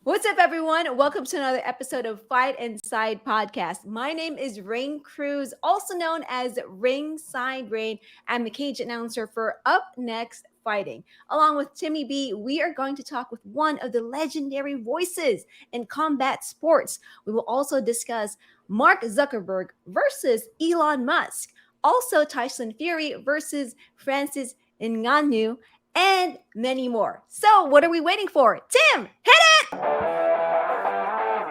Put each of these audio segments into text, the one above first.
What's up, everyone? Welcome to another episode of Fight Inside Podcast. My name is Raine Cruz, also known as Ringside Raine. I'm the cage announcer for Up Next Fighting. Along with Timmy B, we are going to talk with one of the legendary voices in combat sports. We will also discuss Mark Zuckerberg versus Elon Musk, also Tyson Fury versus Francis Ngannou, and many more. So, what are we waiting for? Tim, hit it!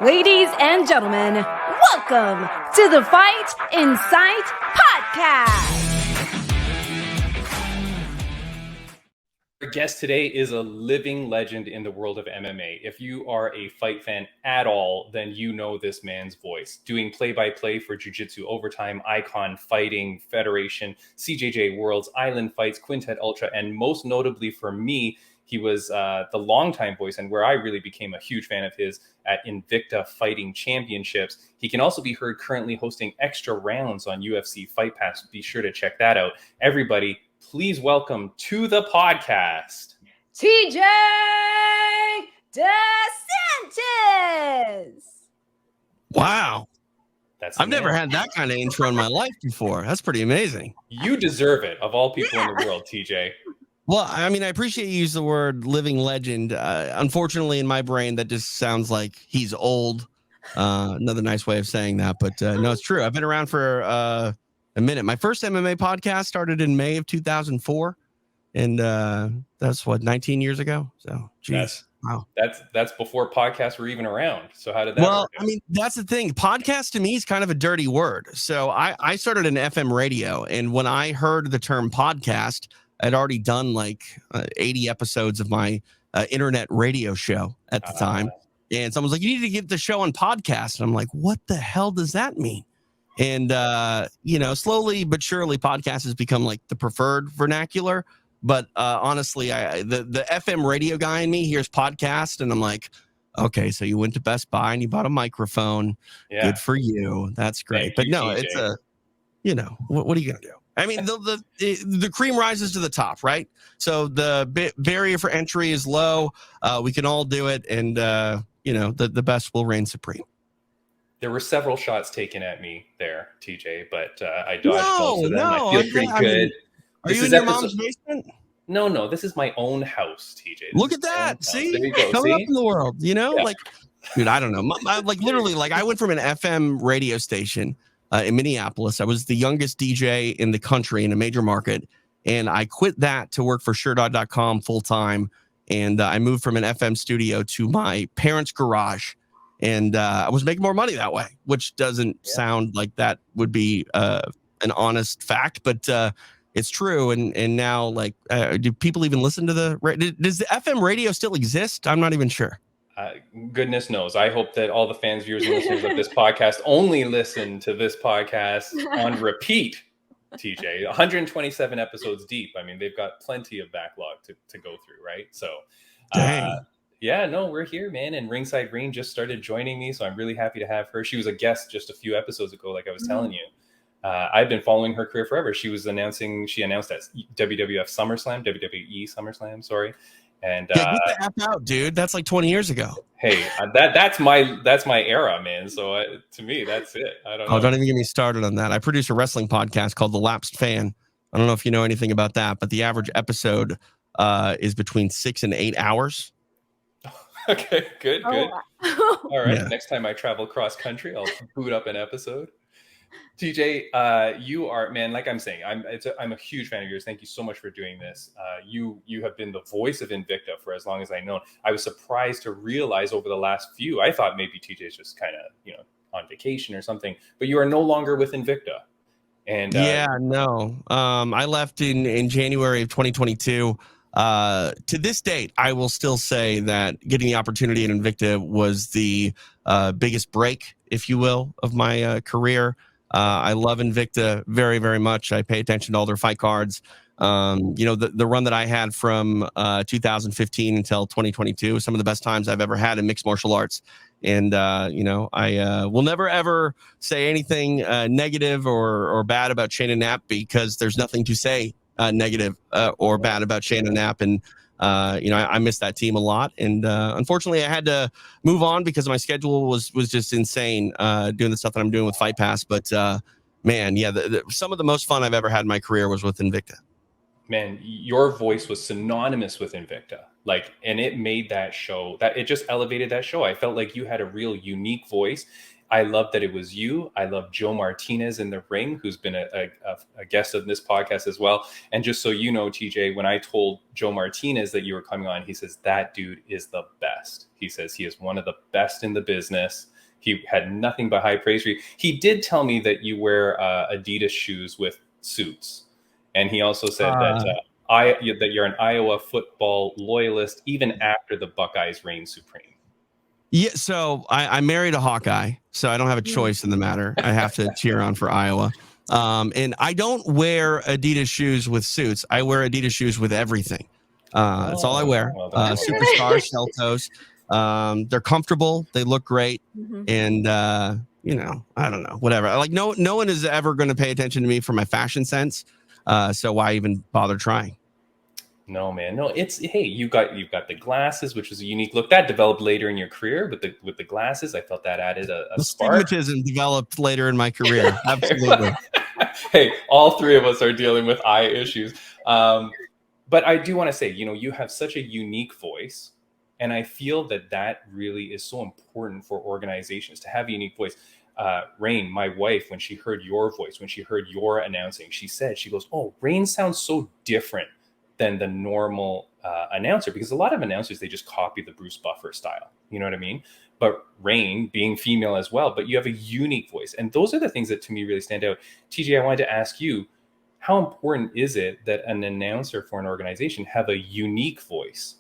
Ladies and gentlemen, welcome to the Fight Inside Podcast. Our guest today is a living legend in the world of MMA. If you are a fight fan at all, then you know this man's voice. Doing play-by-play for Jiu-Jitsu Overtime, Icon Fighting Federation, CJJ Worlds, Island Fights, Quintet Ultra, and most notably for me, he was the longtime voice and where I really became a huge fan of his at Invicta Fighting Championships. He can also be heard currently hosting extra rounds on UFC Fight Pass. Be sure to check that out. Everybody, please welcome to the podcast, TJ DeSantis. Wow. I've never never had that kind of intro in my life before. That's pretty amazing. You deserve it, of all people in the world, TJ. Well, I mean, I appreciate you use the word living legend. Unfortunately, in my brain, that just sounds like he's old. Another nice way of saying that. But no, it's true. I've been around for a minute. My first MMA podcast started in May of 2004. And that's 19 years ago. So, geez. Wow. That's before podcasts were even around. So how did that work? I mean, that's the thing. Podcast to me is kind of a dirty word. So I started in FM radio. And when I heard the term podcast, I'd already done like 80 episodes of my internet radio show at the time. And someone's like, you need to get the show on podcast. And I'm like, what the hell does that mean? And, slowly but surely podcast has become like the preferred vernacular. But honestly, the FM radio guy in me hears podcast and I'm like, okay, so you went to Best Buy and you bought a microphone. Yeah. Good for you. That's great. But no, it's what are you going to do? I mean, the cream rises to the top, right? So the barrier for entry is low. We can all do it. And, the best will reign supreme. There were several shots taken at me there, TJ, but I dodged most of them. I feel pretty good. Are you in your mom's basement? No, this is my own house, TJ. Look at that. See? There you go. Coming up in the world, Yeah. Like, dude, I don't know. Literally, I went from an FM radio station in Minneapolis. I was the youngest DJ in the country in a major market. And I quit that to work for SureDot.com full time. And I moved from an FM studio to my parents' garage. And I was making more money that way, which doesn't sound like that would be an honest fact, but it's true. And now, do people even listen to does the FM radio still exist? I'm not even sure. Goodness knows. I hope that all the fans, viewers, and listeners of this podcast only listen to this podcast on repeat, TJ. 127 episodes deep. I mean, they've got plenty of backlog to go through, right? So, yeah, no, we're here, man. And Ringside Raine just started joining me, so I'm really happy to have her. She was a guest just a few episodes ago, like I was telling you. I've been following her career forever. She announced at WWF SummerSlam, WWE SummerSlam, sorry. And get the F out, dude. That's like 20 years ago. Hey, that's my era, man. So to me, that's it. I don't know. Oh, don't even get me started on that. I produce a wrestling podcast called The Lapsed Fan. I don't know if you know anything about that, but the average episode is between 6 and 8 hours. Okay, good. All right. Yeah. Next time I travel cross country, I'll boot up an episode. TJ, you are, man, like I'm saying, I'm a huge fan of yours. Thank you so much for doing this. You have been the voice of Invicta for as long as I've known. I was surprised to realize over the last few, I thought maybe TJ's just kind of, on vacation or something, but you are no longer with Invicta. And I left in January of 2022. To this date, I will still say that getting the opportunity at Invicta was the biggest break, if you will, of my career. I love Invicta very, very much. I pay attention to all their fight cards. The run that I had from 2015 until 2022 was some of the best times I've ever had in mixed martial arts. And, I will never, ever say anything negative or bad about Shannon Knapp because there's nothing to say negative or bad about Shannon Knapp. And I miss that team a lot. And unfortunately, I had to move on because my schedule was just insane doing the stuff that I'm doing with Fight Pass. But man, yeah, some of the most fun I've ever had in my career was with Invicta. Man, your voice was synonymous with Invicta. And it made that show, that it just elevated that show. I felt like you had a real unique voice. I love that it was you. I love Joe Martinez in the ring, who's been a guest of this podcast as well. And just so you know, TJ, when I told Joe Martinez that you were coming on, he says, that dude is the best. He says he is one of the best in the business. He had nothing but high praise for you. He did tell me that you wear Adidas shoes with suits. And he also said that you're an Iowa football loyalist even after the Buckeyes reign supreme. Yeah, so I married a Hawkeye, so I don't have a choice in the matter. I have to cheer on for Iowa. And I don't wear Adidas shoes with suits. I wear Adidas shoes with everything. That's all I wear. Superstar shell toes. They're comfortable. They look great. And, I don't know, whatever. Like no one is ever going to pay attention to me for my fashion sense. So why even bother trying? No, man. No, you've got the glasses, which is a unique look that developed later in your career with the glasses. I felt that added a spark. Astigmatism developed later in my career. Absolutely. Hey, all three of us are dealing with eye issues. But I do want to say, you have such a unique voice. And I feel that really is so important for organizations to have a unique voice. Raine, my wife, when she heard your voice, when she heard your announcing, she goes, oh, Raine sounds so different than the normal announcer, because a lot of announcers, they just copy the Bruce Buffer style. You know what I mean? But Raine, being female as well, but you have a unique voice. And those are the things that to me really stand out. TJ, I wanted to ask you, how important is it that an announcer for an organization have a unique voice?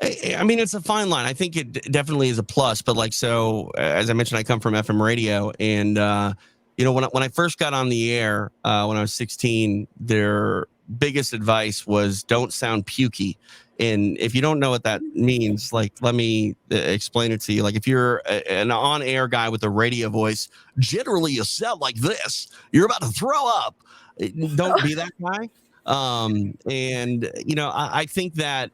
I mean, it's a fine line. I think it definitely is a plus, but as I mentioned, I come from FM radio, and when I first got on the air when I was 16, their biggest advice was don't sound pukey. And if you don't know what that means, let me explain it to you. If you're an on-air guy with a radio voice, generally you sound like this. You're about to throw up. Don't be that guy. I think that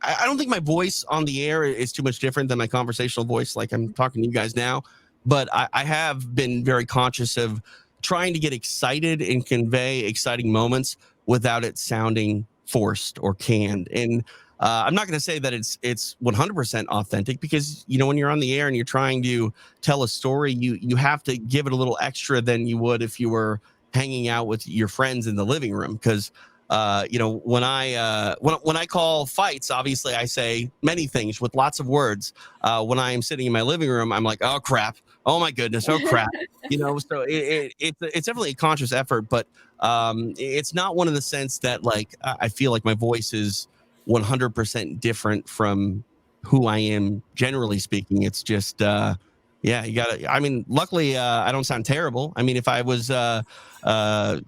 I don't think my voice on the air is too much different than my conversational voice, like I'm talking to you guys now. But I have been very conscious of trying to get excited and convey exciting moments without it sounding forced or canned. And I'm not going to say that it's 100% authentic, because, when you're on the air and you're trying to tell a story, you have to give it a little extra than you would if you were hanging out with your friends in the living room. Because when I call fights, obviously I say many things with lots of words. When I am sitting in my living room, I'm like, oh crap, oh my goodness, oh crap. So it's definitely a conscious effort, but it's not one in the sense that I feel like my voice is 100% different from who I am generally speaking. It's just you gotta, luckily I don't sound terrible. If I was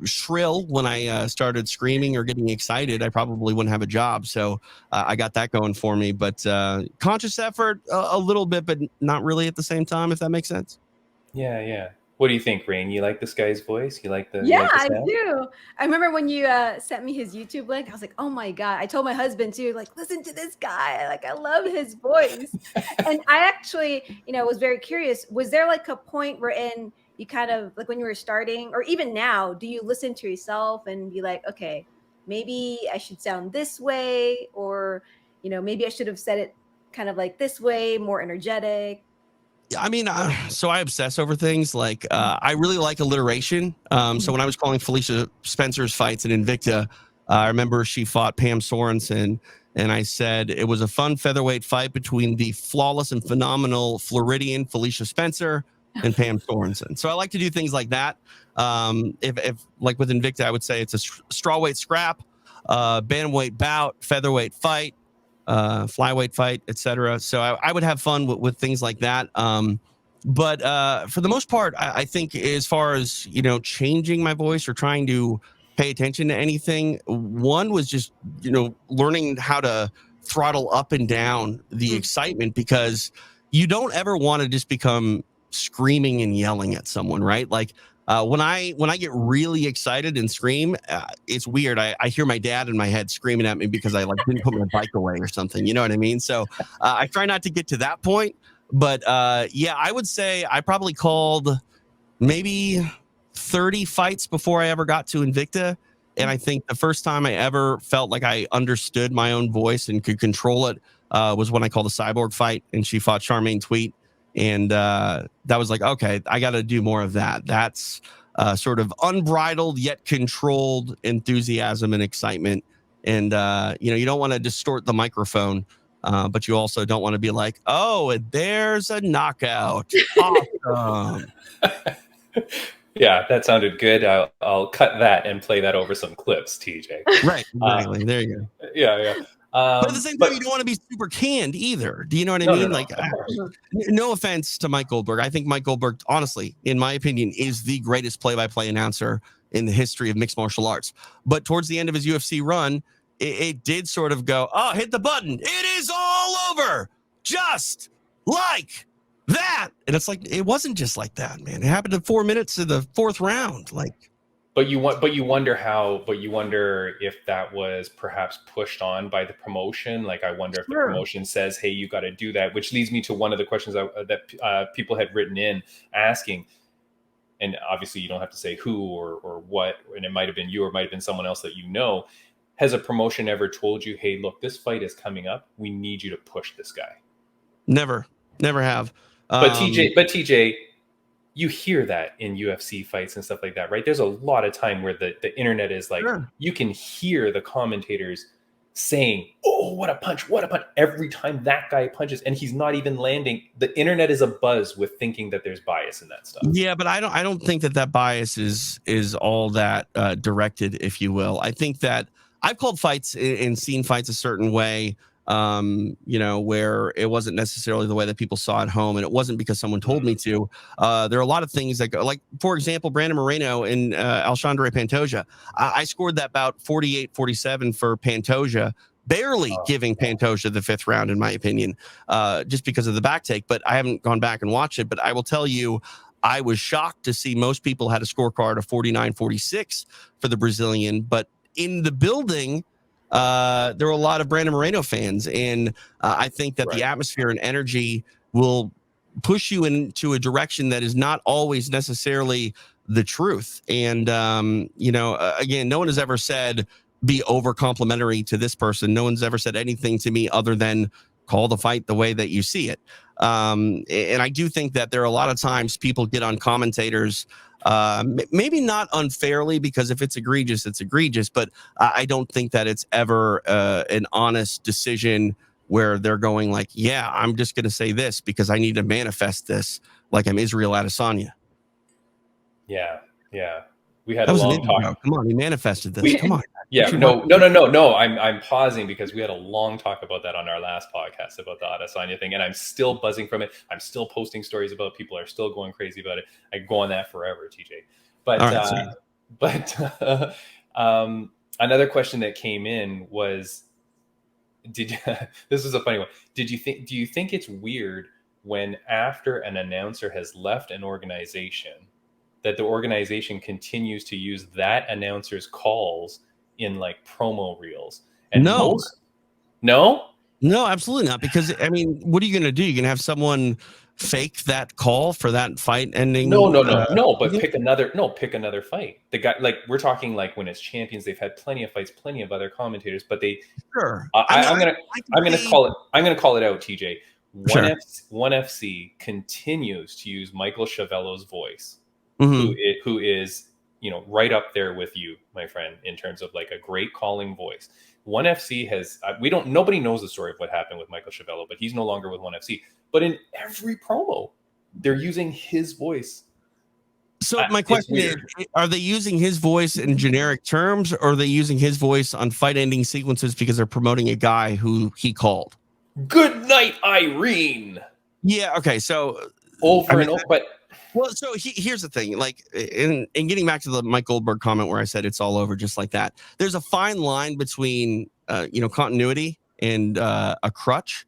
shrill when I started screaming or getting excited, I probably wouldn't have a job. So I got that going for me, but conscious effort a little bit, but not really at the same time, if that makes sense. Yeah. What do you think, Raine? You like this guy's voice? You like the I do. I remember when you sent me his YouTube link, I was like, oh my God. I told my husband too, listen to this guy. I love his voice. And I actually, was very curious. Was there a point wherein you kind of when you were starting, or even now, do you listen to yourself and be like, okay, maybe I should sound this way, or, maybe I should have said it kind of this way, more energetic? So I obsess over things. I really like alliteration. So when I was calling Felicia Spencer's fights in Invicta, I remember she fought Pam Sorensen, and I said it was a fun featherweight fight between the flawless and phenomenal Floridian Felicia Spencer and Pam Sorensen. So I like to do things like that. If with Invicta, I would say it's a strawweight scrap, bantamweight bout, featherweight fight, flyweight fight, etc. So I would have fun with things like that. But for the most part, I think as far as, changing my voice or trying to pay attention to anything, one was just, learning how to throttle up and down the excitement, because you don't ever want to just become screaming and yelling at someone, right? When I get really excited and scream, it's weird. I hear my dad in my head screaming at me because I like didn't put my bike away or something. You know what I mean? So I try not to get to that point. But yeah, I would say I probably called maybe 30 fights before I ever got to Invicta. And I think the first time I ever felt like I understood my own voice and could control it was when I called the Cyborg fight and she fought Charmaine Tweet. And that was like, okay, I got to do more of that. That's sort of unbridled yet controlled enthusiasm and excitement. And, you don't want to distort the microphone, but you also don't want to be like, oh, there's a knockout. Awesome. Yeah, that sounded good. I'll cut that and play that over some clips, TJ. Right, exactly. There you go. Yeah. But at the same time, you don't want to be super canned either. Do you know what I mean? Like, no offense to Mike Goldberg. I think Mike Goldberg, honestly, in my opinion, is the greatest play-by-play announcer in the history of mixed martial arts. But towards the end of his UFC run, it did sort of go, oh, hit the button. It is all over. Just like that. And it's like, it wasn't just like that, man. It happened in 4 minutes of the fourth round. Like, but you wonder if that was perhaps pushed on by the promotion. Like, I wonder if the promotion says, hey, you got to do that, which leads me to one of the questions that people had written in asking. And obviously you don't have to say who or what, and it might've been you, or it might've been someone else that, has a promotion ever told you, hey, look, this fight is coming up. We need you to push this guy. Never have. But TJ, you hear that in UFC fights and stuff like that, right? There's a lot of time where the internet is like, you can hear the commentators saying, oh, what a punch, every time that guy punches, and he's not even landing. The internet is abuzz with thinking that there's bias in that stuff. Yeah, but I don't think that bias is all that directed, if you will. I think that I've called fights and seen fights a certain way, where it wasn't necessarily the way that people saw at home, and it wasn't because someone told me to. There are a lot of things that go, like, for example, Brandon Moreno and Alexandre Pantoja. I scored that bout 48-47 for Pantoja, barely giving Pantoja the fifth round, in my opinion, just because of the back take. But I haven't gone back and watched it. But I will tell you, I was shocked to see most people had a scorecard of 49-46 for the Brazilian. But in the building, there were a lot of Brandon Moreno fans, and I think that the atmosphere and energy will push you into a direction that is not always necessarily the truth. And again, no one has ever said be over complimentary to this person. No one's ever said anything to me other than call the fight the way that you see it. And I do think that there are a lot of times people get on commentators, maybe not unfairly, because if it's egregious, it's egregious. But I don't think that it's ever an honest decision where they're going like, yeah, I'm just going to say this because I need to manifest this, like I'm Israel Adesanya. Yeah. We had a long talk. Come on, he manifested this. Come on. Yeah, no. I'm pausing because we had a long talk about that on our last podcast about the Adesanya thing, and I'm still buzzing from it. I'm still posting stories about it. People are still going crazy about it. I go on that forever, TJ. But another question that came in was, this is a funny one. Do you think it's weird when after an announcer has left an organization that the organization continues to use that announcer's calls in like promo reels? And no, absolutely not. Because I mean, what are you going to do? You're going to have someone fake that call for that fight ending? No. But pick another fight. The guy, like, we're talking like when it's champions, they've had plenty of fights, plenty of other commentators, but they. Sure. I'm gonna call it out, TJ. One FC continues to use Michael Chavello's voice. Mm-hmm. Who is right up there with you, my friend, in terms of like a great calling voice. One FC has nobody knows the story of what happened with Michael Chavello, but he's no longer with One FC. But in every promo, they're using his voice. So my question is, are they using his voice in generic terms, or are they using his voice on fight ending sequences because they're promoting a guy who he called? Good night, Irene. Yeah. Okay. So over and over, but. Well, so here's the thing, like in getting back to the Mike Goldberg comment where I said it's all over just like that, there's a fine line between, continuity and a crutch.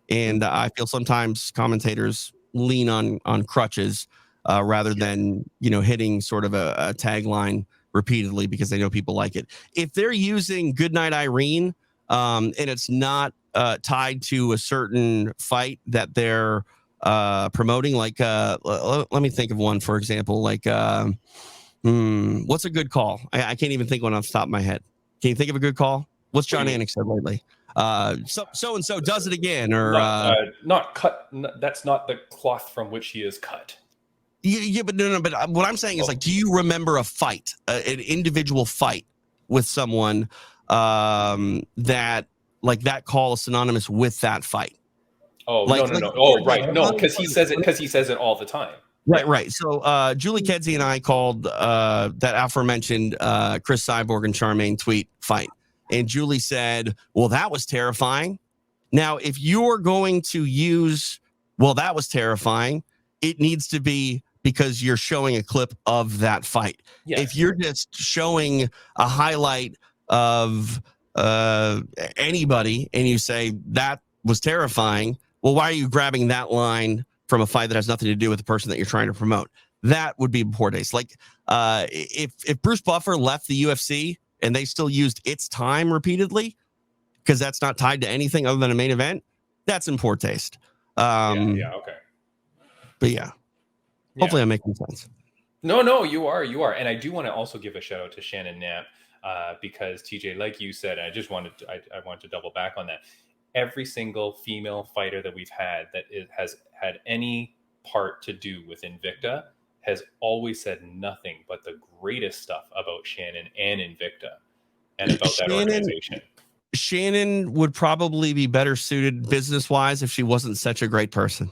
And I feel sometimes commentators lean on crutches rather than, hitting sort of a tagline repeatedly because they know people like it. If they're using Goodnight Irene, and it's not tied to a certain fight that they're promoting, like let me think of one, for example, like what's a good call? I can't even think one off the top of my head. Can you think of a good call? What's John Anik said lately? So and so does it again, or not cut. That's not the cloth from which he is cut. Yeah, but no. But what I'm saying is, like, do you remember a fight, an individual fight with someone that call is synonymous with that fight? Oh, no. Oh, right. No, because he says it all the time. Right. So Julie Kedzie and I called that aforementioned Chris Cyborg and Charmaine tweet fight. And Julie said, well, that was terrifying. Now, if you're going to use, well, that was terrifying, it needs to be because you're showing a clip of that fight. Yes. If you're just showing a highlight of anybody and you say that was terrifying, well, why are you grabbing that line from a fight that has nothing to do with the person that you're trying to promote? That would be poor taste. Like if Bruce Buffer left the UFC and they still used It's Time repeatedly, because that's not tied to anything other than a main event, that's in poor taste. Okay. But yeah. Hopefully I'm making sense. No, you are. And I do want to also give a shout out to Shannon Knapp, because TJ, like you said, I want to double back on that. Every single female fighter that we've had that has had any part to do with Invicta has always said nothing but the greatest stuff about Shannon and Invicta and about that organization. Shannon would probably be better suited business-wise if she wasn't such a great person.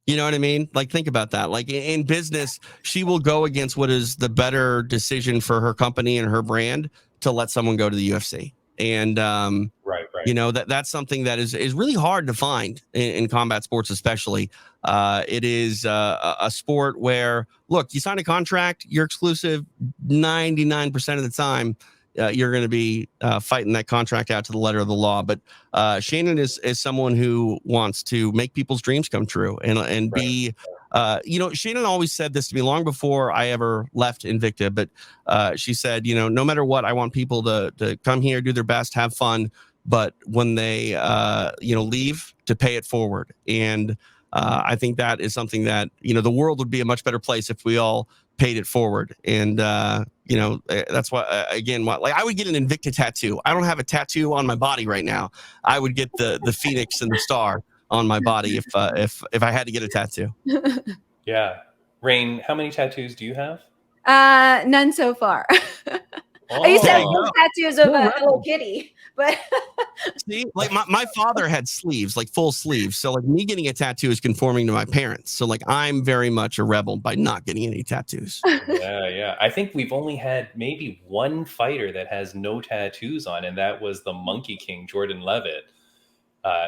You know what I mean? Like, think about that. Like, in business, she will go against what is the better decision for her company and her brand to let someone go to the UFC. And, right. That's something that is really hard to find in combat sports, especially. It is a sport where, look, you sign a contract, you're exclusive 99% of the time. You're going to be fighting that contract out to the letter of the law. But Shannon is someone who wants to make people's dreams come true and be, Shannon always said this to me long before I ever left Invicta. But she said, no matter what, I want people to come here, do their best, have fun. But when they, leave, to pay it forward. And I think that is something that, the world would be a much better place if we all paid it forward. And, that's why, again, like, I would get an Invicta tattoo. I don't have a tattoo on my body right now. I would get the Phoenix and the star on my body if I had to get a tattoo. Yeah. Raine, how many tattoos do you have? None so far. I used to have tattoos of a Hello Kitty, but see, like my father had sleeves, like full sleeves. So like me getting a tattoo is conforming to my parents. So like I'm very much a rebel by not getting any tattoos. Yeah. I think we've only had maybe one fighter that has no tattoos on, and that was the Monkey King, Jordan Levitt.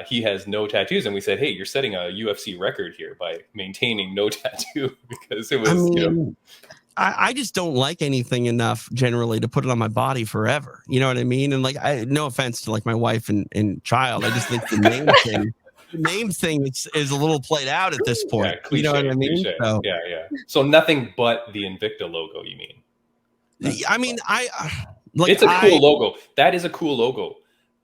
He has no tattoos, and we said, hey, you're setting a UFC record here by maintaining no tattoo, because it was, I just don't like anything enough generally to put it on my body forever. You know what I mean? And like, no offense to like my wife and child. I just think the name thing is a little played out at this point. Yeah, cliche, you know what I mean? So, yeah. So nothing but the Invicta logo, you mean? I mean, it's a cool logo. That is a cool logo.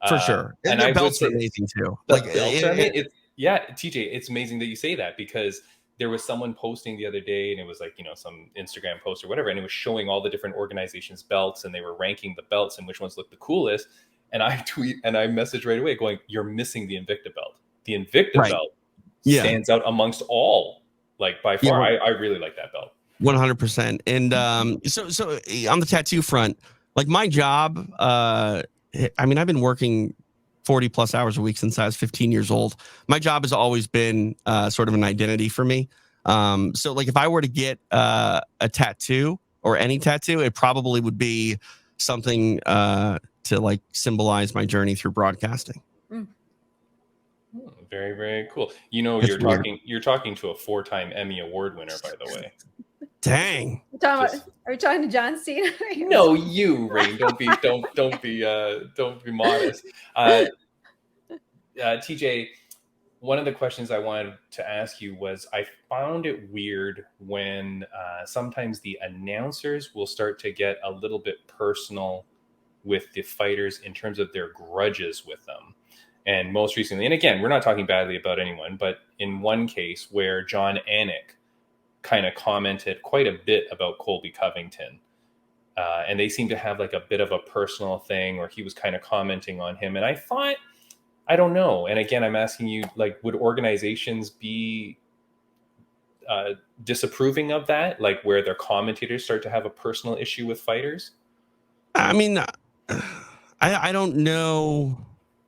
For sure. And their belts are amazing too. TJ, it's amazing that you say that, because there was someone posting the other day, and it was like, some Instagram post or whatever, and it was showing all the different organizations' belts, and they were ranking the belts and which ones looked the coolest. And I messaged right away going, you're missing the Invicta belt. The Invicta belt stands out amongst all, like, by far. I really like that belt. 100%. And so on the tattoo front, like my job, I've been working 40 plus hours a week since I was 15 years old. My job has always been sort of an identity for me. So like if I were to get a tattoo or any tattoo, it probably would be something to like symbolize my journey through broadcasting. Very, very cool. You're talking to a 4-time Emmy Award winner, by the way. Dang. Are we talking to John Cena? No, you, Raine. Don't be modest. TJ, one of the questions I wanted to ask you was, I found it weird when sometimes the announcers will start to get a little bit personal with the fighters in terms of their grudges with them. And most recently, and again, we're not talking badly about anyone, but in one case where John Anik kind of commented quite a bit about Colby Covington, and they seem to have like a bit of a personal thing, or he was kind of commenting on him. And I thought, I don't know. And again, I'm asking you, like, would organizations be disapproving of that? Like where their commentators start to have a personal issue with fighters? I mean, I don't know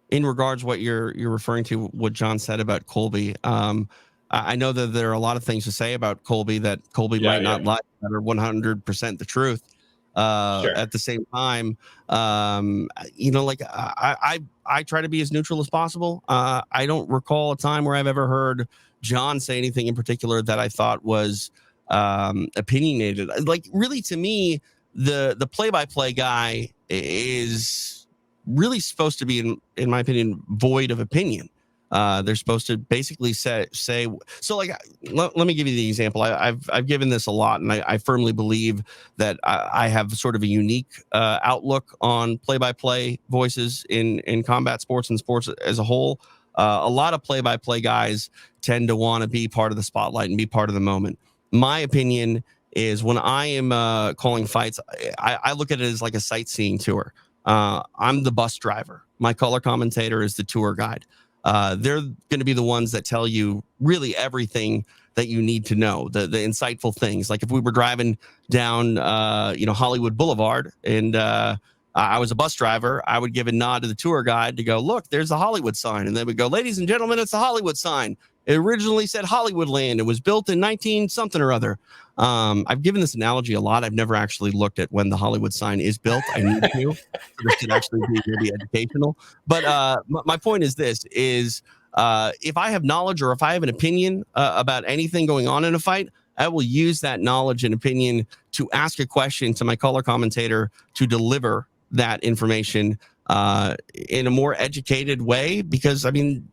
in regards what you're referring to, what John said about Colby. I know that there are a lot of things to say about Colby that Colby might not like that are 100% the truth. Sure. At the same time, like I try to be as neutral as possible. I don't recall a time where I've ever heard John say anything in particular that I thought was opinionated. Like, really, to me, the play-by-play guy is really supposed to be, in my opinion, void of opinion. They're supposed to basically say so. Like, let me give you the example. I've given this a lot, and I firmly believe that I have sort of a unique outlook on play-by-play voices in combat sports and sports as a whole. A lot of play-by-play guys tend to want to be part of the spotlight and be part of the moment. My opinion is, when I am calling fights, I look at it as like a sightseeing tour. I'm the bus driver. My color commentator is the tour guide. They're going to be the ones that tell you really everything that you need to know, the insightful things. Like if we were driving down, Hollywood Boulevard, and I was a bus driver, I would give a nod to the tour guide to go, look, there's the Hollywood sign. And they would go, ladies and gentlemen, it's the Hollywood sign. It originally said Hollywoodland. It was built in 19 something or other. I've given this analogy a lot. I've never actually looked at when the Hollywood sign is built. I need to. This should actually be really educational. But my point is this, is if I have knowledge or if I have an opinion about anything going on in a fight, I will use that knowledge and opinion to ask a question to my color commentator to deliver that information in a more educated way. Because, unless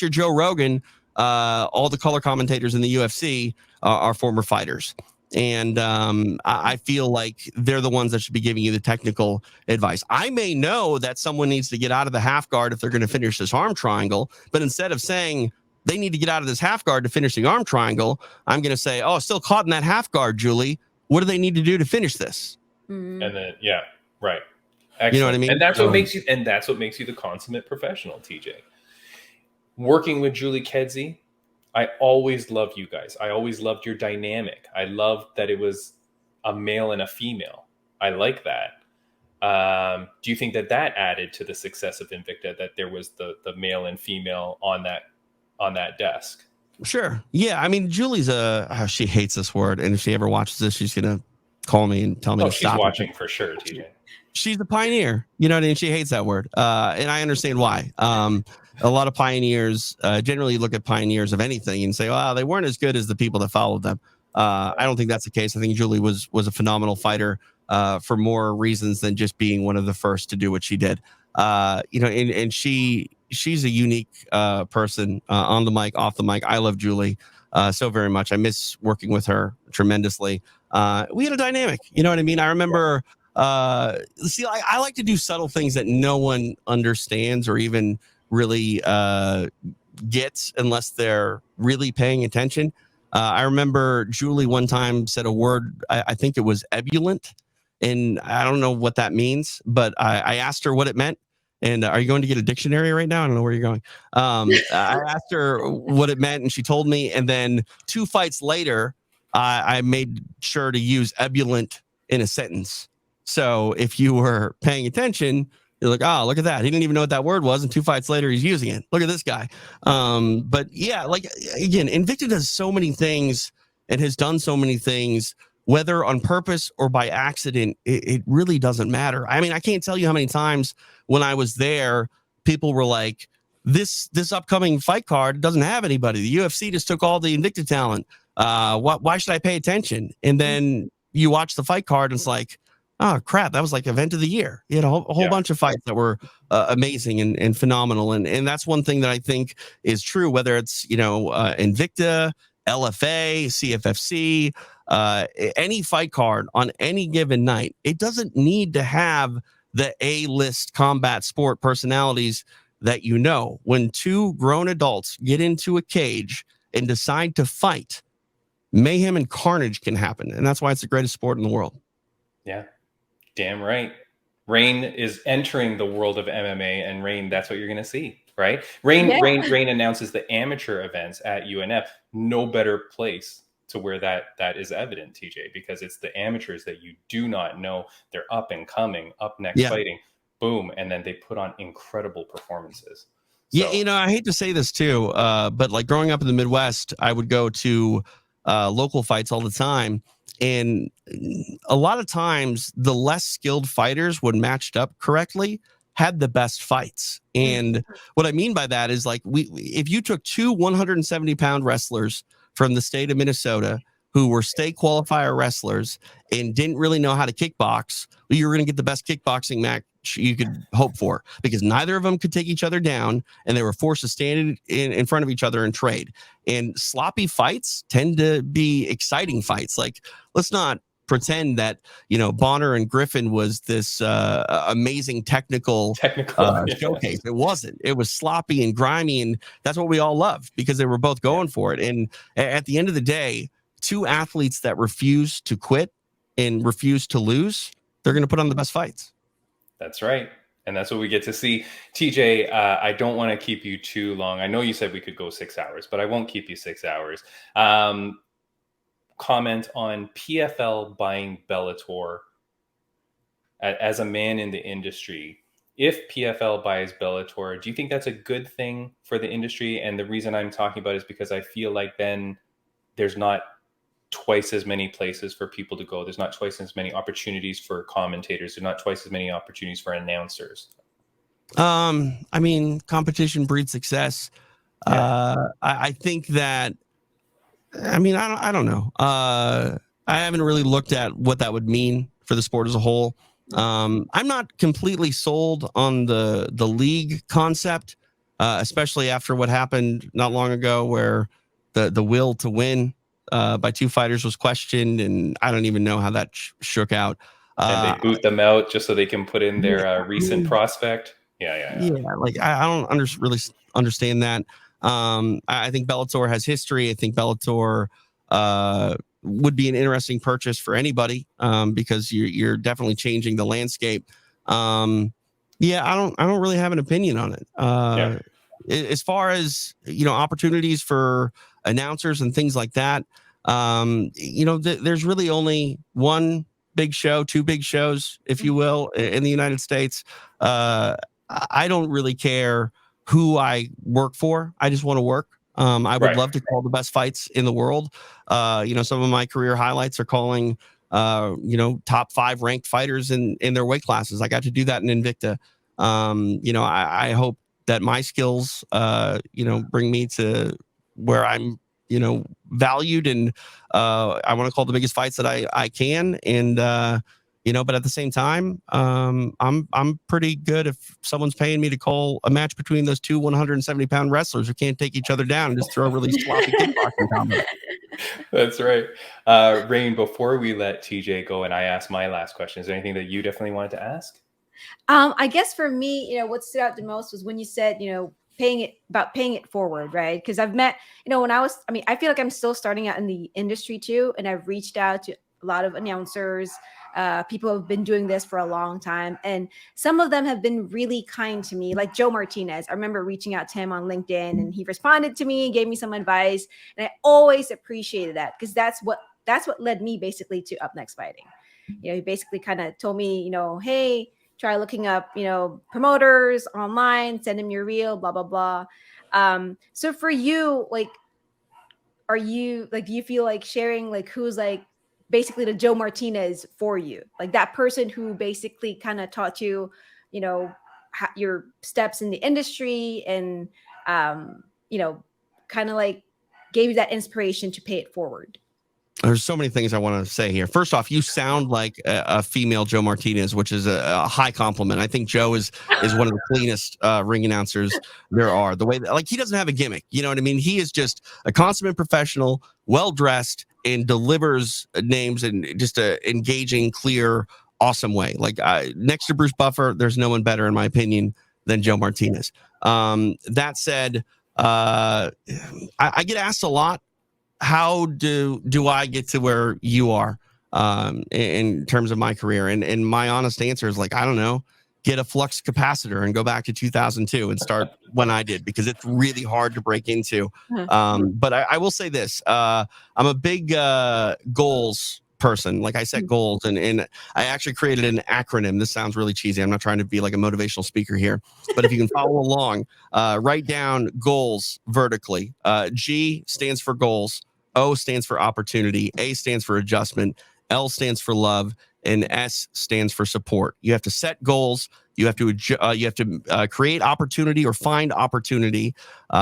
you're Joe Rogan, all the color commentators in the UFC are former fighters. And I feel like they're the ones that should be giving you the technical advice. I may know that someone needs to get out of the half guard if they're going to finish this arm triangle, but instead of saying they need to get out of this half guard to finish the arm triangle, I'm going to say, oh, still caught in that half guard, Julie. What do they need to do to finish this? Mm-hmm. And then, yeah, right. Excellent. You know what I mean? And that's what makes you the consummate professional, TJ. Working with Julie Kedzie, I always loved you guys. I always loved your dynamic. I loved that it was a male and a female. I like that. Do you think that added to the success of Invicta, that there was the male and female on that desk? Sure. Yeah. I mean, Julie's she hates this word, and if she ever watches this, she's gonna call me and tell me to stop. She's watching for sure, TJ. She's a pioneer. You know what I mean? She hates that word, and I understand why. A lot of pioneers generally look at pioneers of anything and say, "Oh, they weren't as good as the people that followed them." I don't think that's the case. I think Julie was a phenomenal fighter for more reasons than just being one of the first to do what she did. And she's a unique person on the mic, off the mic. I love Julie so very much. I miss working with her tremendously. We had a dynamic. You know what I mean? I remember. I like to do subtle things that no one understands or even really gets unless they're really paying attention. I remember Julie one time said a word, I think it was ebullient, and I don't know what that means, but I asked her what it meant. And are you going to get a dictionary right now? I don't know where you're going. I asked her what it meant, and she told me. And then 2 fights later, I made sure to use ebullient in a sentence. So if you were paying attention, you're like, oh, look at that. He didn't even know what that word was. And 2 fights later, he's using it. Look at this guy. But yeah, like, again, Invicta does so many things and has done so many things, whether on purpose or by accident. It really doesn't matter. I mean, I can't tell you how many times when I was there, people were like, this upcoming fight card doesn't have anybody. The UFC just took all the Invicta talent. Why should I pay attention? And then you watch the fight card and it's like, oh crap, that was like event of the year. You had a whole bunch of fights that were amazing and phenomenal. And that's one thing that I think is true, whether it's, Invicta, LFA, CFFC, any fight card on any given night. It doesn't need to have the A-list combat sport personalities that when two grown adults get into a cage and decide to fight, mayhem and carnage can happen. And that's why it's the greatest sport in the world. Yeah, damn right. Raine is entering the world of MMA, and Raine, that's what you're going to see, right? Raine announces the amateur events at UNF. No better place to where that is evident, TJ, because it's the amateurs that you do not know. They're up and coming, up next fighting, boom, and then they put on incredible performances. So, yeah, I hate to say this too, but like growing up in the Midwest, I would go to local fights all the time. And a lot of times the less skilled fighters, when matched up correctly, had the best fights. And what I mean by that is like if you took two 170-pound wrestlers from the state of Minnesota who were state qualifier wrestlers and didn't really know how to kickbox, you were going to get the best kickboxing match you could hope for, because neither of them could take each other down and they were forced to stand in front of each other and trade. And sloppy fights tend to be exciting fights. Like, let's not pretend that Bonner and Griffin was this amazing technical showcase. It wasn't. It was sloppy and grimy, and that's what we all loved because they were both going for it. And at the end of the day, two athletes that refuse to quit and refuse to lose, they're going to put on the best fights. That's right. And that's what we get to see. TJ, I don't want to keep you too long. I know you said we could go 6 hours, but I won't keep you 6 hours. Comment on PFL buying Bellator. As a man in the industry, if PFL buys Bellator, do you think that's a good thing for the industry? And the reason I'm talking about it is because I feel like then there's not twice as many places for people to go. There's not twice as many opportunities for commentators. There's not twice as many opportunities for announcers. I mean, competition breeds success. I think that, I don't know. I haven't really looked at what that would mean for the sport as a whole. I'm not completely sold on the league concept, especially after what happened not long ago, where the will to win by two fighters was questioned, and I don't even know how that shook out. And they boot them out just so they can put in their recent prospect. Yeah. Like I don't really understand that. I think Bellator has history. I think Bellator would be an interesting purchase for anybody because you're definitely changing the landscape. I don't really have an opinion on it. As far as opportunities for announcers and things like that, there's really only one big show, two big shows, if you will, in the United States. I don't really care who I work for. I just want to work. I would love to call the best fights in the world. Some of my career highlights are calling, top 5 ranked fighters in their weight classes. I got to do that in Invicta. I hope that my skills, bring me to where I'm, valued, and I want to call the biggest fights that I can. And, but at the same time, I'm pretty good if someone's paying me to call a match between those two 170-pound wrestlers who can't take each other down and just throw a really sloppy kickboxing combo. That's right. Raine, before we let TJ go and I ask my last question, is there anything that you definitely wanted to ask? I guess for me, what stood out the most was when you said, paying it forward, right? Because I've met, I feel like I'm still starting out in the industry too. And I've reached out to a lot of announcers, people who have been doing this for a long time. And some of them have been really kind to me, like Joe Martinez. I remember reaching out to him on LinkedIn and he responded to me, gave me some advice. And I always appreciated that because that's what led me basically to Up Next Fighting. He basically kind of told me, hey, try looking up, promoters online, send them your reel, blah, blah, blah. So for you, do you feel like sharing, who's basically the Joe Martinez for you? Like that person who basically kind of taught you, your steps in the industry and, kind of gave you that inspiration to pay it forward? There's so many things I want to say here. First off, you sound like a female Joe Martinez, which is a high compliment. I think Joe is one of the cleanest ring announcers there are. The way that, like, he doesn't have a gimmick. You know what I mean? He is just a consummate professional, well dressed, and delivers names in just a engaging, clear, awesome way. Like, next to Bruce Buffer, there's no one better, in my opinion, than Joe Martinez. That said, I get asked a lot, how do I get to where you are in terms of my career? And my honest answer is, like, I don't know, get a flux capacitor and go back to 2002 and start when I did, because it's really hard to break into. But I will say this, I'm a big goals person. Like, I set goals, and I actually created an acronym. This sounds really cheesy. I'm not trying to be like a motivational speaker here, but if you can follow along, write down goals vertically. G stands for goals, O stands for opportunity, A stands for adjustment, L stands for love, and S stands for support. You have to set goals. You have to create opportunity or find opportunity.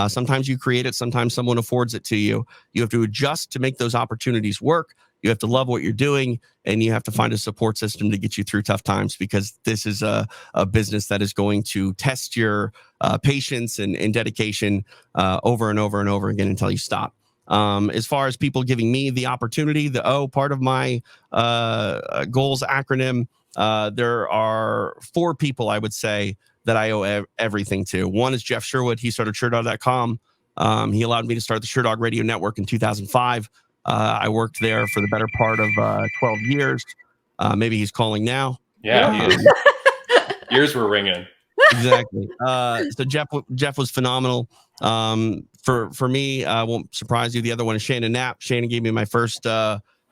Sometimes you create it. Sometimes someone affords it to you. You have to adjust to make those opportunities work. You have to love what you're doing, and you have to find a support system to get you through tough times, because this is a business that is going to test your patience and dedication over and over and over again until you stop. As far as people giving me the opportunity, the O part of my goals acronym, there are 4 people I would say that I owe everything to. One is Jeff Sherwood. He started SureDog.com. He allowed me to start the SureDog Radio Network in 2005. I worked there for the better part of 12 years. Maybe he's calling now. Yeah, he is. Ears were ringing. Exactly. So Jeff was phenomenal. For me, I won't surprise you, the other one is Shannon Knapp. Shannon gave me my first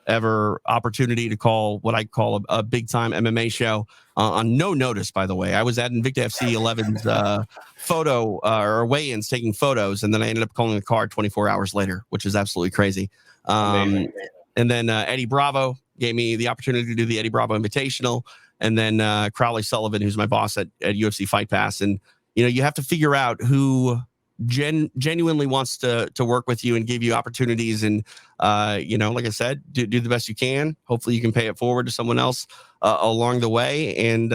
ever opportunity to call what I call a big time MMA show on no notice, by the way. I was at Invicta FC 11's photo or weigh-ins taking photos, and then I ended up calling the card 24 hours later, which is absolutely crazy. And then Eddie Bravo gave me the opportunity to do the Eddie Bravo Invitational, and then Crowley Sullivan, who's my boss at UFC Fight Pass. And you have to figure out who genuinely wants to work with you and give you opportunities, and like I said, do the best you can. Hopefully you can pay it forward to someone else along the way. And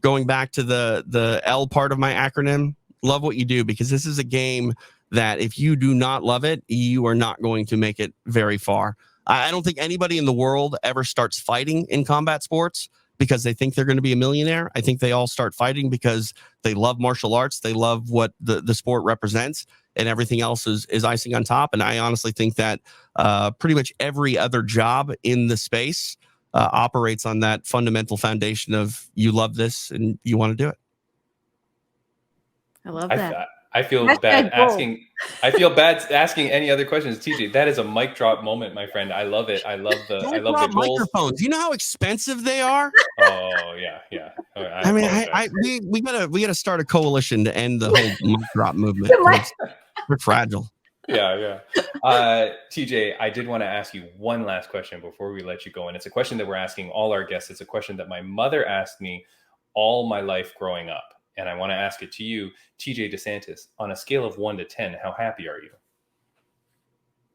going back to the L part of my acronym, love what you do, because this is a game that if you do not love it, you are not going to make it very far. I don't think anybody in the world ever starts fighting in combat sports because they think they're going to be a millionaire. I think they all start fighting because they love martial arts. They love what the sport represents, and everything else is icing on top. And I honestly think that pretty much every other job in the space operates on that fundamental foundation of you love this and you want to do it. I love that. I feel bad asking. I feel bad asking any other questions, TJ. That is a mic drop moment, my friend. I love it. I love the goals. Microphones. You know how expensive they are? Oh yeah. I mean, we gotta start a coalition to end the whole mic drop movement. We're fragile. Yeah. TJ, I did want to ask you one last question before we let you go, and it's a question that we're asking all our guests. It's a question that my mother asked me all my life growing up. And I want to ask it to you, TJ DeSantis. On a scale of 1 to 10, how happy are you?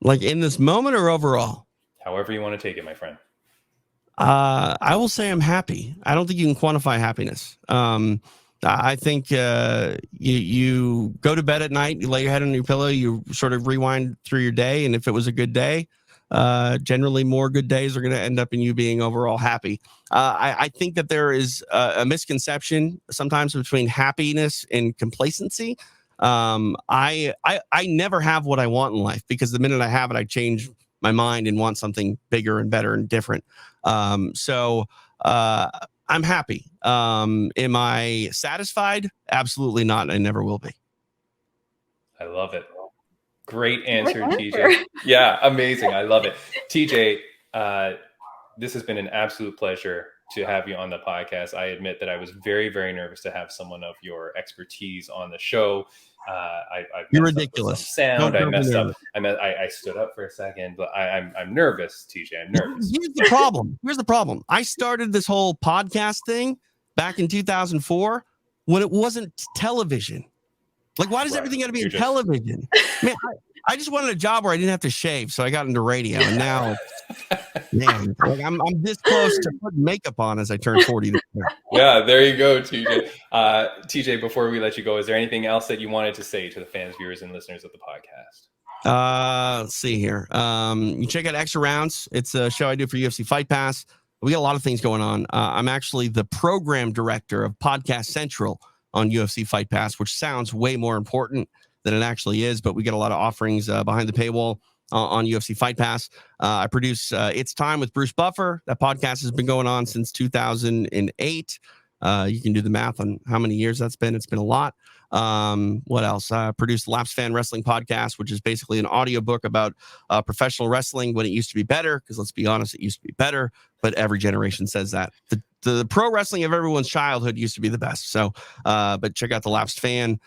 Like in this moment or overall? However you want to take it, my friend. I will say I'm happy. I don't think you can quantify happiness. I think you go to bed at night, you lay your head on your pillow, you sort of rewind through your day. And if it was a good day, generally more good days are going to end up in you being overall happy. I think that there is a misconception sometimes between happiness and complacency. I never have what I want in life, because the minute I have it, I change my mind and want something bigger and better and different. So I'm happy. Am I satisfied? Absolutely not. And I never will be. I love it. Great answer, TJ. Yeah, amazing. I love it. TJ, this has been an absolute pleasure to have you on the podcast. I admit that I was very, very nervous to have someone of your expertise on the show. You're ridiculous. Sound. I messed up. I stood up for a second, but I'm nervous, TJ. I'm nervous. Here's the problem. I started this whole podcast thing back in 2004 when it wasn't television. Like, why does Right. everything got to be You're in just- television? Man, I just wanted a job where I didn't have to shave, so I got into radio, and now, man, like I'm this close to putting makeup on as I turn 40 this year. Yeah, there you go, TJ. TJ, before we let you go, is there anything else that you wanted to say to the fans, viewers, and listeners of the podcast? Let's see here. You check out Extra Rounds. It's a show I do for UFC Fight Pass. We got a lot of things going on. I'm actually the program director of Podcast Central on UFC Fight Pass, which sounds way more important than it actually is, but we get a lot of offerings behind the paywall on UFC Fight Pass. I produce It's Time with Bruce Buffer. That podcast has been going on since 2008. You can do the math on how many years that's been. It's been a lot. What else? I produced the Laps Fan Wrestling Podcast, which is basically an audiobook about professional wrestling when it used to be better, because let's be honest, it used to be better, but every generation says that. The pro wrestling of everyone's childhood used to be the best. So, but check out the Lapsed Fan.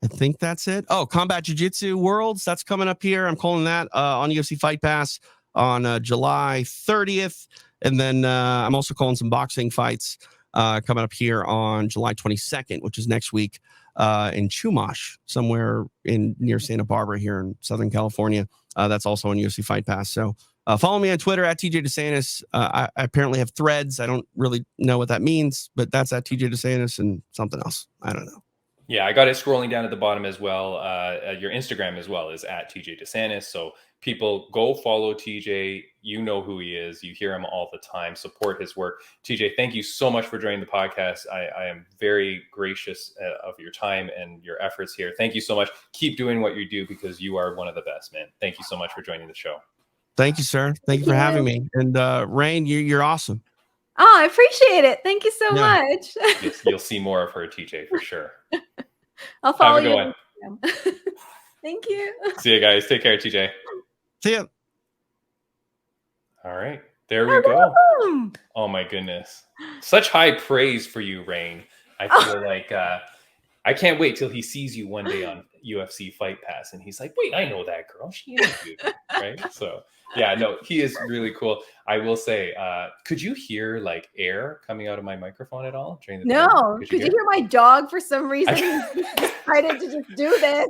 I think that's it. Oh, Combat Jiu-Jitsu Worlds. That's coming up here. I'm calling that on UFC Fight Pass on July 30th. And then I'm also calling some boxing fights coming up here on July 22nd, which is next week in Chumash, somewhere near Santa Barbara here in Southern California. That's also on UFC Fight Pass. So follow me on Twitter at TJ DeSantis. I apparently have threads. I don't really know what that means, but that's at TJ DeSantis and something else. I don't know. Yeah, I got it scrolling down at the bottom as well. Your Instagram as well is at TJ DeSantis. So people go follow TJ. You know who he is. You hear him all the time. Support his work. TJ, thank you so much for joining the podcast. I am very gracious of your time and your efforts here. Thank you so much. Keep doing what you do because you are one of the best, man. Thank you so much for joining the show. Thank you, sir. Thank you for having me. And Raine, you're awesome. Oh, I appreciate it. Thank you so much. You'll see more of her, TJ, for sure. I'll follow Have a good you. Thank you. See you guys. Take care, TJ. See ya. All right. There we go. Oh, my goodness. Such high praise for you, Raine. I feel like I can't wait till he sees you one day on UFC Fight Pass. And he's like, wait, I know that girl. She interviewed me, right? So, yeah, no, he is really cool. I will say, could you hear like air coming out of my microphone at all during the No, time? could you hear my dog for some reason? He decided to just do this.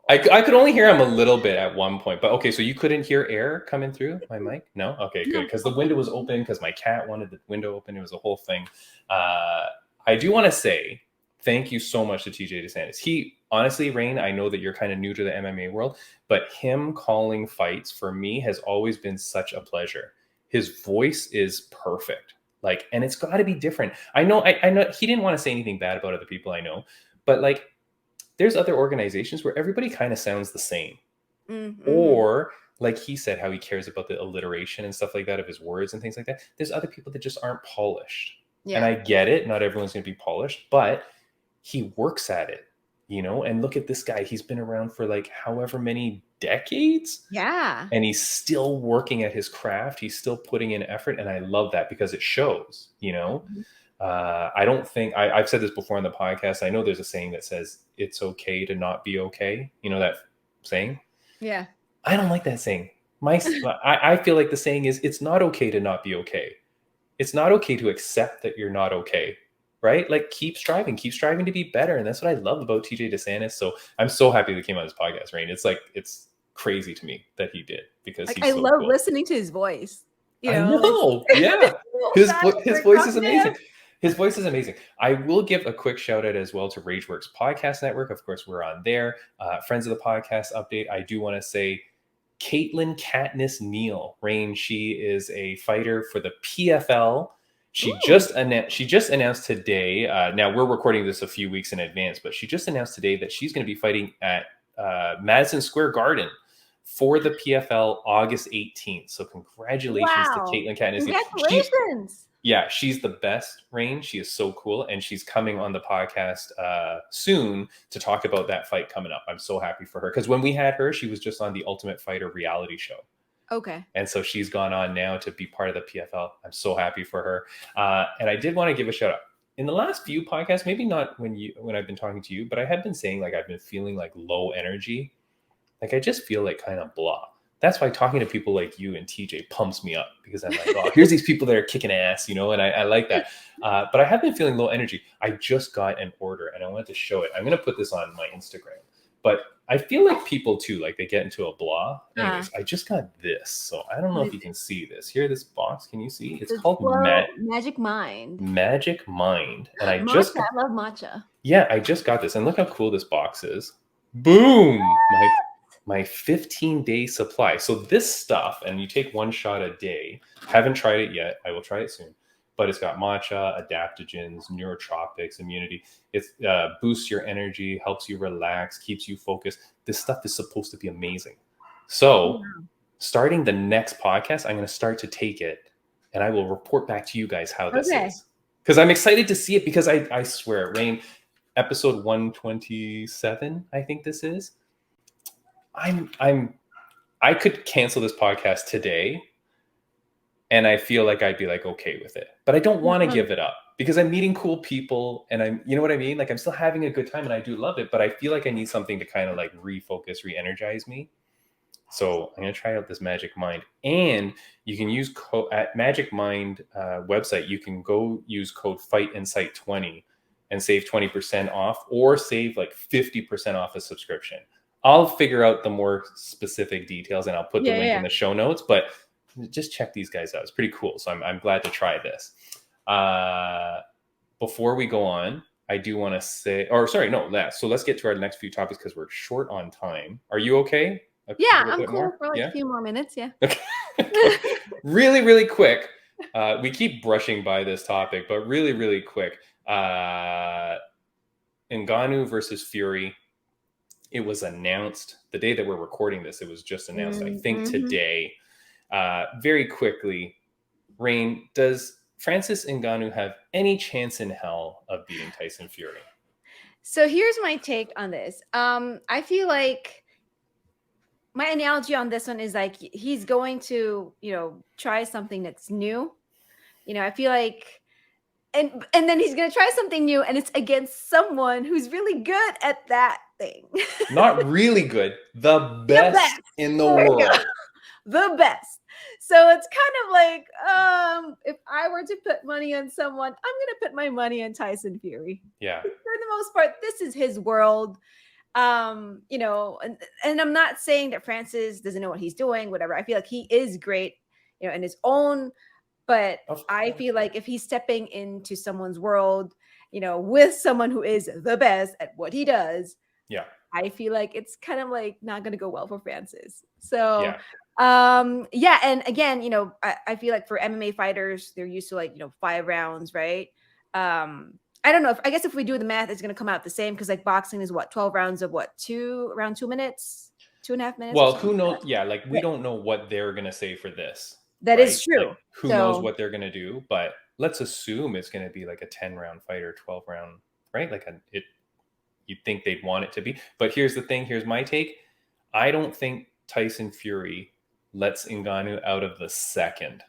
I could only hear him a little bit at one point, but okay, so you couldn't hear air coming through my mic? No? Okay, good, because the window was open, because my cat wanted the window open. It was a whole thing. I do want to say thank you so much to TJ DeSantis. He, honestly, Raine, I know that you're kind of new to the MMA world, but him calling fights for me has always been such a pleasure. His voice is perfect. Like, and it's got to be different. I know he didn't want to say anything bad about other people, I know, but like, there's other organizations where everybody kind of sounds the same. Mm-hmm. Or like he said, how he cares about the alliteration and stuff like that of his words and things like that. There's other people that just aren't polished. Yeah. And I get it. Not everyone's going to be polished, but he works at it, you know? And look at this guy. He's been around for like however many decades. Yeah. And he's still working at his craft. He's still putting in effort. And I love that because it shows, you know? Mm-hmm. I don't think I've said this before on the podcast. I know there's a saying that says it's okay to not be okay. You know that saying? Yeah. I don't like that saying. I feel like the saying is it's not okay to not be okay. It's not okay to accept that you're not okay, right? Like keep striving to be better. And that's what I love about TJ DeSantis. So I'm so happy that he came on this podcast, Raine. It's like, it's crazy to me that he did because I love listening to his voice. You know? I know. Yeah. His voice is amazing. His voice is amazing. I will give a quick shout out as well to Rageworks Podcast Network. Of course, we're on there. Friends of the Podcast update. I do want to say Caitlin Katniss Neal, Raine. She is a fighter for the PFL. She just announced today. Now we're recording this a few weeks in advance, but she just announced today that she's going to be fighting at Madison Square Garden for the PFL August 18th. So congratulations to Caitlin Katniss Neal. Congratulations. She's the best, Raine. She is so cool. And she's coming on the podcast soon to talk about that fight coming up. I'm so happy for her. Because when we had her, she was just on the Ultimate Fighter reality show. Okay. And so she's gone on now to be part of the PFL. I'm so happy for her. And I did want to give a shout out. In the last few podcasts, maybe not when I've been talking to you, but I have been saying like I've been feeling like low energy. Like I just feel like kind of blah. that's why talking to people like you and TJ pumps me up, because I'm like, oh, here's these people that are kicking ass, and I like that. But I have been feeling low energy. I just got an order and I wanted to show it. I'm going to put this on my Instagram, but I feel like people too, like they get into a blah. Anyways, I just got this. So I don't know if you can see this. Here, this box, can you see? It's called Magic Mind. Magic Mind. And I love matcha. Yeah, I just got this. And look how cool this box is. Boom! My 15-day supply. So this stuff, and you take one shot a day. Haven't tried it yet. I will try it soon. But it's got matcha, adaptogens, neurotropics, immunity. It boosts your energy, helps you relax, keeps you focused. This stuff is supposed to be amazing. So starting the next podcast, I'm going to start to take it, and I will report back to you guys how this is. Because I'm excited to see it, because I swear, Raine, episode 127, I think this is. I could cancel this podcast today, and I feel like I'd be like okay with it, but I don't want to give it up, because I'm meeting cool people, and you know what I mean? Like, I'm still having a good time and I do love it, but I feel like I need something to kind of like refocus, re-energize me. So I'm going to try out this Magic Mind, and you can use at Magic Mind website. You can go use code FIGHTINSIGHT20 and save 20% off, or save like 50% off a subscription. I'll figure out the more specific details, and I'll put the link in the show notes, but just check these guys out. It's pretty cool. So I'm glad to try this. Before we go on, I do want to say, so let's get to our next few topics, because we're short on time. Are you okay? I'm cool for like a few more minutes. Yeah. Okay. Really, really quick. We keep brushing by this topic, but really, really quick. Ngannou versus Fury. It was announced the day that we're recording this. It was just announced, I think, today. Very quickly, Raine, does Francis Ngannou have any chance in hell of beating Tyson Fury? So here's my take on this. I feel like my analogy on this one is like he's going to, try something that's new. I feel like, and then he's going to try something new, and it's against someone who's really good at that thing. Not really good. The best in the world. The best. So it's kind of like, if I were to put money on someone, I'm going to put my money on Tyson Fury. Yeah. For the most part, this is his world. And I'm not saying that Francis doesn't know what he's doing, whatever. I feel like he is great, in his own, but I feel like if he's stepping into someone's world, with someone who is the best at what he does, I feel like it's kind of like not going to go well for Francis. So, and again, I feel like for MMA fighters, they're used to like, 5 rounds, right? I don't know. I guess if we do the math, it's going to come out the same, because like boxing is 12 rounds of around 2 minutes, 2.5 minutes. Well, who knows? Yeah, like we don't know what they're going to say for this. That is true. Like, who knows what they're going to do? But let's assume it's going to be like a 10-round fight or 12-round, right? Like you'd think they'd want it to be. But here's the thing. Here's my take. I don't think Tyson Fury lets Ngannou out of the second.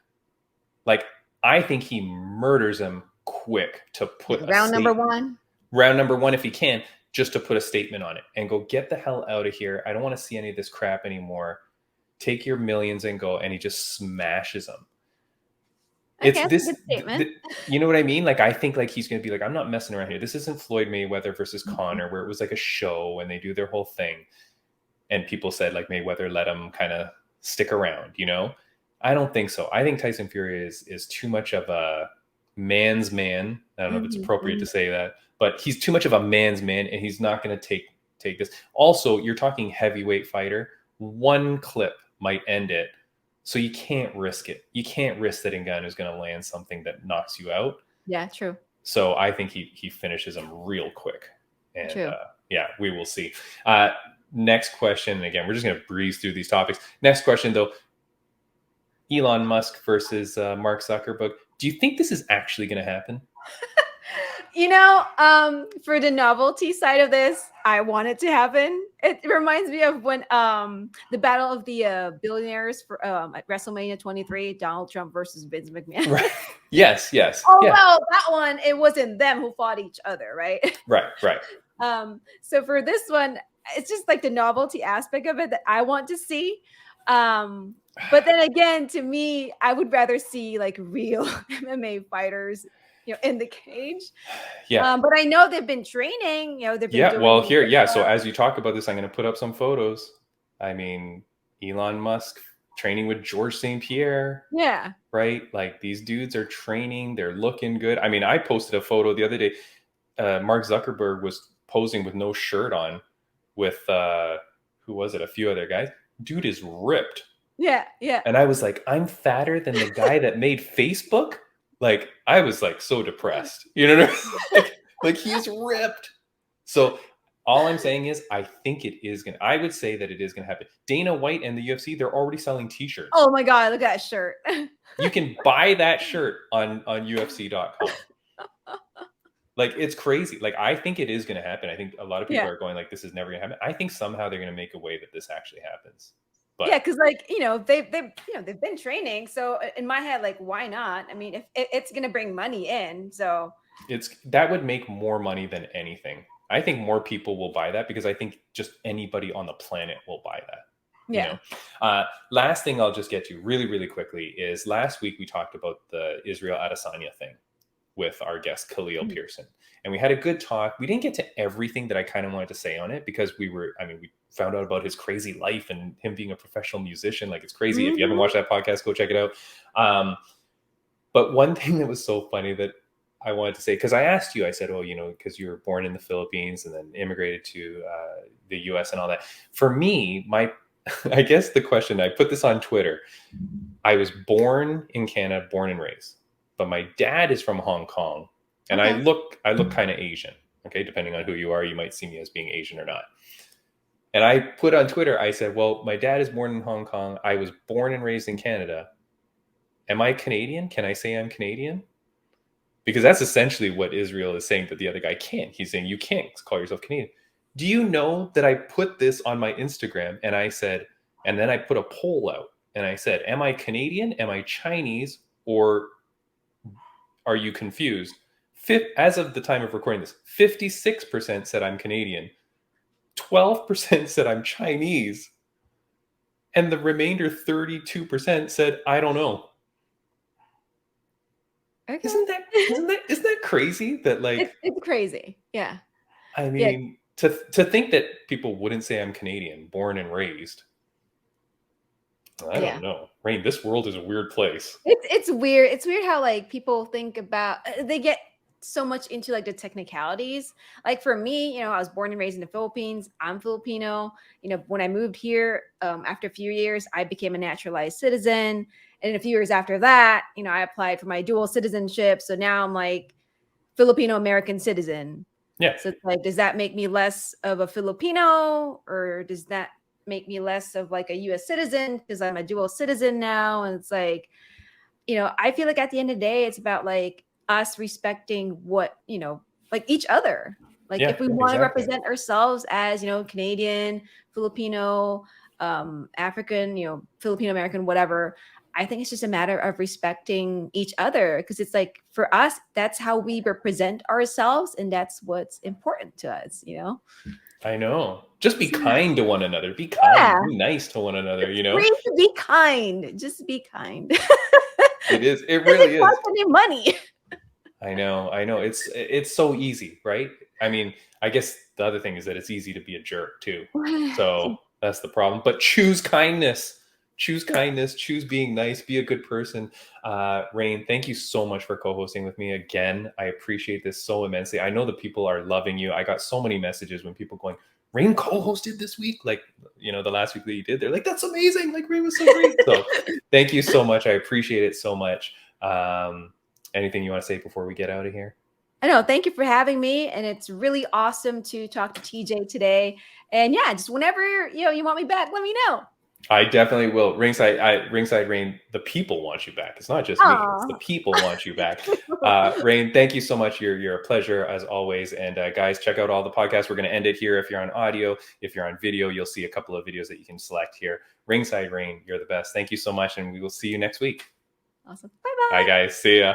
Like, I think he murders him quick to put round number one if he can, just to put a statement on it and go, get the hell out of here. I don't want to see any of this crap anymore. Take your millions and go. And he just smashes them. Okay, it's this statement. You know what I mean? Like, I think like he's going to be like, I'm not messing around here. This isn't Floyd Mayweather versus Conor, where it was like a show and they do their whole thing. And people said like Mayweather let him kind of stick around, I don't think so. I think Tyson Fury is too much of a man's man. I don't know if it's appropriate to say that, but he's too much of a man's man, and he's not going to take this. Also, you're talking heavyweight fighter. One clip might end it. So you can't risk it. You can't risk that Ngannou is going to land something that knocks you out. Yeah, true. So I think he finishes him real quick. And true. We will see. Next question. Again, we're just going to breeze through these topics. Next question, though. Elon Musk versus Mark Zuckerberg. Do you think this is actually going to happen? For the novelty side of this, I want it to happen. It reminds me of when the battle of the billionaires for at WrestleMania 23, Donald Trump versus Vince McMahon. Right. Yes. Well, that one, it wasn't them who fought each other, right? Right. So for this one, it's just like the novelty aspect of it that I want to see. But then again, to me, I would rather see like real MMA fighters, in the cage. Yeah. But I know they've been training, they've been doing. Well, here, yeah. So as you talk about this, I'm going to put up some photos. I mean, Elon Musk training with George St. Pierre. Yeah. Right? Like these dudes are training. They're looking good. I mean, I posted a photo the other day. Mark Zuckerberg was posing with no shirt on with, who was it? A few other guys. Dude is ripped. Yeah. Yeah. And I was like, I'm fatter than the guy that made Facebook. Like, I was like so depressed. You know what I mean? like he's ripped. So all I'm saying is, I think it is going to, I would say that it is going to happen. Dana White and the UFC, they're already selling t-shirts. Oh my God, look at that shirt. You can buy that shirt on UFC.com. Like, it's crazy. Like, I think it is going to happen. I think a lot of people are going like, this is never going to happen. I think somehow they're going to make a way that this actually happens. But yeah, because like, they've been training. So in my head, like, why not? I mean, if it's going to bring money in, so that would make more money than anything. I think more people will buy that because I think just anybody on the planet will buy that. Yeah. Last thing I'll just get to really, really quickly is last week we talked about the Israel Adesanya thing with our guest Khalil Pearson, and we had a good talk. We didn't get to everything that I kind of wanted to say on it because we found out about his crazy life and him being a professional musician. Like, it's crazy. If you haven't watched that podcast, go check it out. But one thing that was so funny that I wanted to say, because I asked you, I said, oh, because you were born in the Philippines and then immigrated to the US and all that. For me, I guess the question, I put this on Twitter. I was born in Canada, born and raised, but my dad is from Hong Kong, and I look kind of Asian. Okay, depending on who you are, you might see me as being Asian or not. And I put on Twitter, I said, well, my dad is born in Hong Kong. I was born and raised in Canada. Am I Canadian? Can I say I'm Canadian? Because that's essentially what Israel is saying that the other guy can't. He's saying you can't call yourself Canadian. Do you know that I put this on my Instagram and I said, and then I put a poll out and I said, am I Canadian? Am I Chinese? Or are you confused? As of the time of recording this, 56% said I'm Canadian. 12% said I'm Chinese. And the remainder 32% said, I don't know. Okay. Isn't that crazy? That like it's crazy. Yeah. I mean, to think that people wouldn't say I'm Canadian, born and raised. I don't know. Raine, this world is a weird place. It's weird. It's weird how like people think about, they get so much into like the technicalities. Like for me, I was born and raised in the Philippines. I'm Filipino. When I moved here, after a few years, I became a naturalized citizen. And a few years after that, I applied for my dual citizenship. So now I'm like Filipino American citizen. Yeah. So it's like, does that make me less of a Filipino, or does that make me less of like a US citizen because I'm a dual citizen now? And it's like, I feel like at the end of the day, it's about like us respecting what, like each other. Like if we want to represent ourselves as, Canadian, Filipino, African, Filipino American, whatever, I think it's just a matter of respecting each other, because it's like for us, that's how we represent ourselves, and that's what's important to us, I know. Just be kind to one another. Be kind. Be nice to one another, Free to be kind. Just be kind. It is. It really is. Cost any money. I know. It's so easy, right? I mean, I guess the other thing is that it's easy to be a jerk too. So that's the problem. But choose kindness. Choose kindness, choose being nice, be a good person. Raine, thank you so much for co-hosting with me again. I appreciate this so immensely. I know the people are loving you. I got so many messages when people going, Raine co-hosted this week. Like, the last week that you did, they're like, that's amazing. Like, Raine was so great. So thank you so much. I appreciate it so much. Anything you want to say before we get out of here? I know. Thank you for having me. And it's really awesome to talk to TJ today. And yeah, just whenever, you want me back, let me know. I definitely will. Ringside Raine, the people want you back. It's not just me. It's the people want you back. Raine, thank you so much. You're a pleasure as always. And guys, check out all the podcasts. We're going to end it here. If you're on audio, if you're on video, you'll see a couple of videos that you can select here. Ringside Raine, you're the best. Thank you so much. And we will see you next week. Awesome. Bye-bye. Bye, guys. See ya.